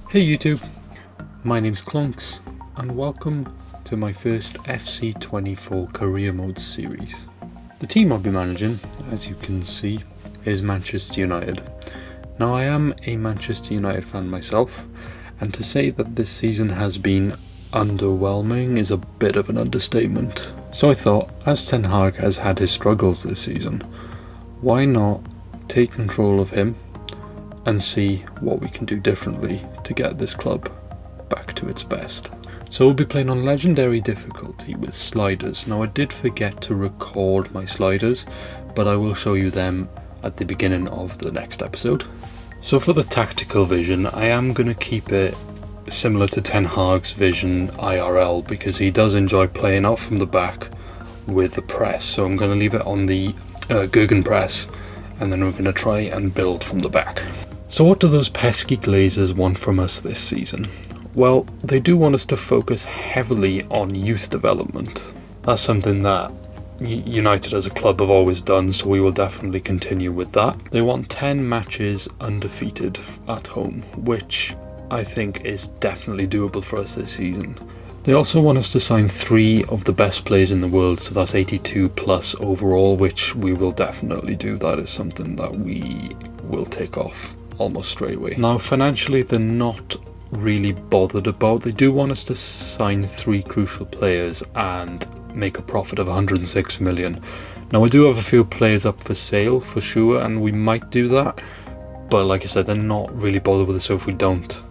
Hey YouTube, my name's Clunks and welcome to my first FC24 Career Mode series. The team I'll be managing, as you can see, is Manchester United. Now I am a Manchester United fan myself, and to say that this season has been underwhelming is a bit of an understatement. So I thought, as Ten Hag has had his struggles this season, why not take control of him and see what we can do differently to get this club back to its best. So we'll be playing on legendary difficulty with sliders. Now I did forget to record my sliders, but I will show you them at the beginning of the next episode. So for the tactical vision, I am going to keep it similar to Ten Hag's vision IRL because he does enjoy playing out from the back with the press. So I'm going to leave it on the Gegen press, and then we're going to try and build from the back. So what do those pesky Glazers want from us this season? Well, they do want us to focus heavily on youth development. That's something that United as a club have always done, so we will definitely continue with that. They want 10 matches undefeated at home, which I think is definitely doable for us this season. They also want us to sign 3 of the best players in the world, so that's 82 plus overall, which we will definitely do. That is something that we will take off almost straight away. Now financially they're not really bothered about. They do want us to sign 3 crucial players and make a profit of 106 million. Now we do have a few players up for sale for sure, and we might do that, but like I said, they're not really bothered with it, so if we don't,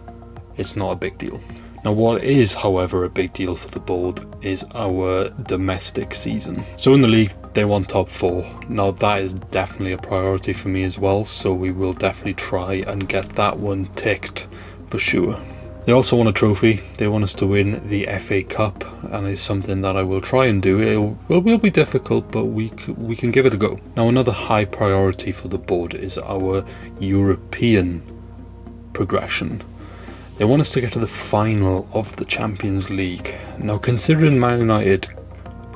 it's not a big deal. Now what is, however, a big deal for the board is our domestic season. So in the league they want top 4. Now that is definitely a priority for me as well, so we will definitely try and get that one ticked for sure. They also want a trophy. They want us to win the FA Cup, and it's something that I will try and do. It will be difficult, but we can give it a go. Now another high priority for the board is our European progression. They want us to get to the final of the Champions League. Now considering Man United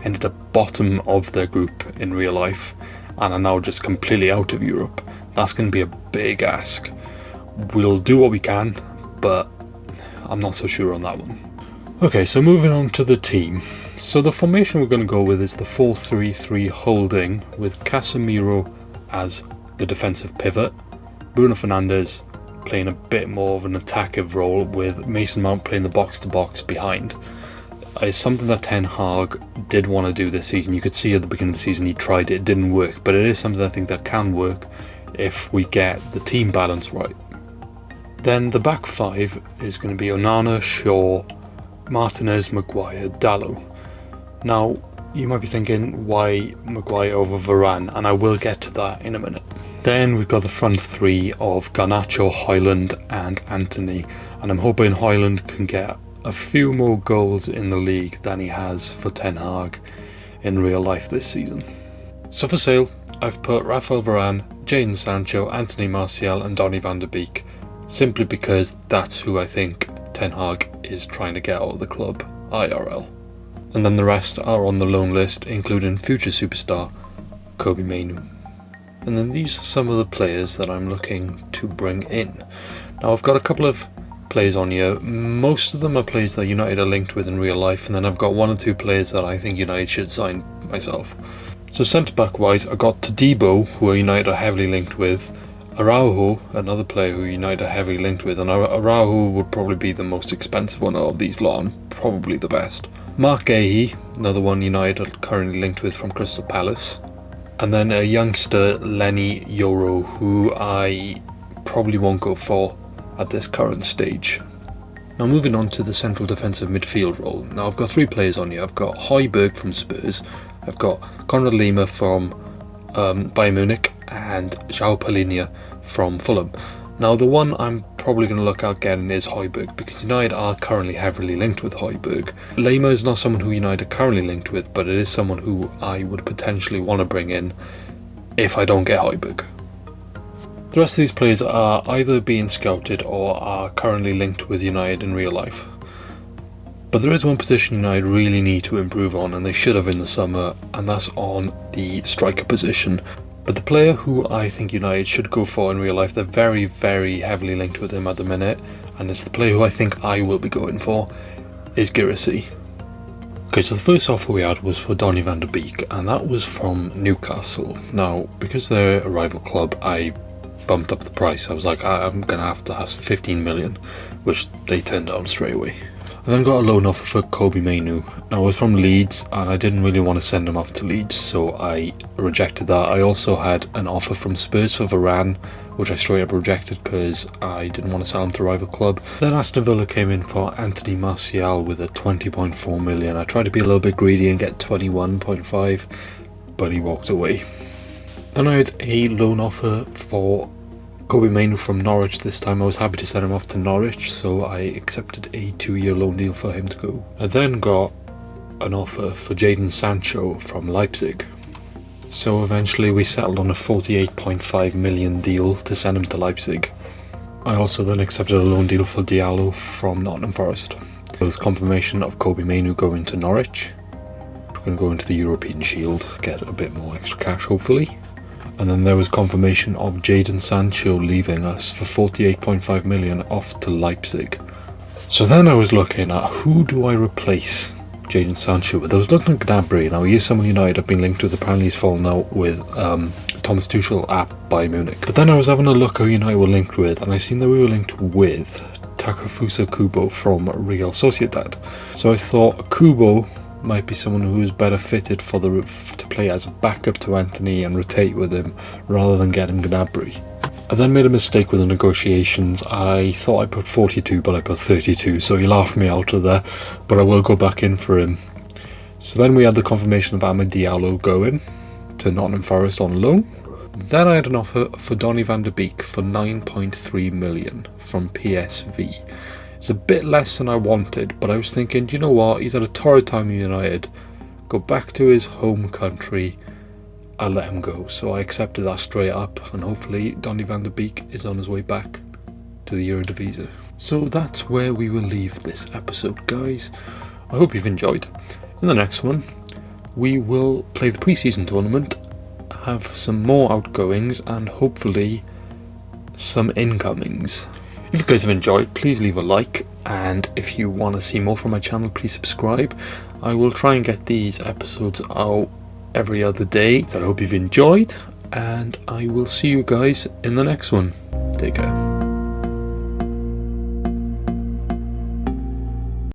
ended up bottom of their group in real life and are now just completely out of Europe, that's going to be a big ask. We'll do what we can, but I'm not so sure on that one. Okay, so moving on to the team. So the formation we're going to go with is the 4-3-3 holding, with Casemiro as the defensive pivot, Bruno Fernandes playing a bit more of an attackive role, with Mason Mount playing the box-to-box behind. It's something that Ten Hag did want to do this season. You could see at the beginning of the season he tried it, didn't work, but it is something I think that can work if we get the team balance right. Then the back 5 is going to be Onana, Shaw, Martinez, Maguire, Dalot. Now you might be thinking, why Maguire over Varane, and I will get to that in a minute. Then we've got the front 3 of Garnacho, Højlund and Antony, and I'm hoping Højlund can get a few more goals in the league than he has for Ten Hag in real life this season. So for sale, I've put Rafael Varane, Jadon Sancho, Anthony Martial and Donny van de Beek, simply because that's who I think Ten Hag is trying to get out of the club, IRL. And then the rest are on the loan list, including future superstar Kobbie Mainoo. And then these are some of the players that I'm looking to bring in. Now I've got a couple of players on here. Most of them are players that United are linked with in real life, and then I've got 1 or 2 players that I think United should sign myself. So centre back wise, I got Todibo, who United are heavily linked with, Araujo, another player who United are heavily linked with, and Araujo would probably be the most expensive one of these lot, and probably the best. Mark Gahey, another one United are currently linked with from Crystal Palace. And then a youngster, Lenny Yoro, who I probably won't go for at this current stage. Now moving on to the central defensive midfield role. Now I've got 3 players on here. I've got Højbjerg from Spurs, I've got Konrad Lima from Bayern Munich, and João Palhinha from Fulham. Now the one I'm probably going to look at getting is Højbjerg, because United are currently heavily linked with Højbjerg. Lima is not someone who United are currently linked with, but it is someone who I would potentially want to bring in if I don't get Højbjerg. The rest of these players are either being scouted or are currently linked with United in real life. But there is one position United really need to improve on, and they should have in the summer, and that's on the striker position. But the player who I think United should go for in real life, they're very, very heavily linked with him at the minute, and it's the player who I think I will be going for, is Girassi. Okay, so the first offer we had was for Donny van der Beek, and that was from Newcastle. Now, because they're a rival club, I bumped up the price. I was like, I'm going to have to ask 15 million, which they turned down straight away. I then got a loan offer for Kobbie Mainoo. Now, I was from Leeds, and I didn't really want to send him off to Leeds, so I rejected that. I also had an offer from Spurs for Varane, which I straight up rejected because I didn't want to sell him to a rival club. Then Aston Villa came in for Anthony Martial with a 20.4 million. I tried to be a little bit greedy and get 21.5, but he walked away. Then I had a loan offer for Kobbie Mainoo from Norwich. This time I was happy to send him off to Norwich, so I accepted a 2-year loan deal for him to go. I then got an offer for Jadon Sancho from Leipzig. So eventually we settled on a 48.5 million deal to send him to Leipzig. I also then accepted a loan deal for Diallo from Nottingham Forest. There was confirmation of Kobbie Mainoo going to Norwich. We're going to go into the European Shield, get a bit more extra cash hopefully. And then there was confirmation of Jadon Sancho leaving us for 48.5 million off to Leipzig. So then I was looking at who do I replace Jadon Sancho with. I was looking at Gnabry. Now he is someone United have been linked with. Apparently he's fallen out with Thomas Tuchel at Bayern Munich. But then I was having a look who United were linked with, and I seen that we were linked with Takefusa Kubo from Real Sociedad. So I thought Kubo might be someone who is better fitted for to play as a backup to Anthony and rotate with him rather than getting Gnabry. I then made a mistake with the negotiations. I thought I put 42 but I put 32, so he laughed me out of there, but I will go back in for him. So then we had the confirmation of Amad Diallo going to Nottingham Forest on loan. Then I had an offer for Donny van der Beek for 9.3 million from PSV. It's a bit less than I wanted, but I was thinking, you know what, he's had a torrid time at United, go back to his home country, I'll let him go. So I accepted that straight up, and hopefully Donny van der Beek is on his way back to the Eredivisie. So that's where we will leave this episode, guys. I hope you've enjoyed. In the next one, we will play the pre-season tournament, have some more outgoings, and hopefully some incomings. If you guys have enjoyed, please leave a like, and if you want to see more from my channel, please subscribe. I will try and get these episodes out every other day. So I hope you've enjoyed, and I will see you guys in the next one. Take care.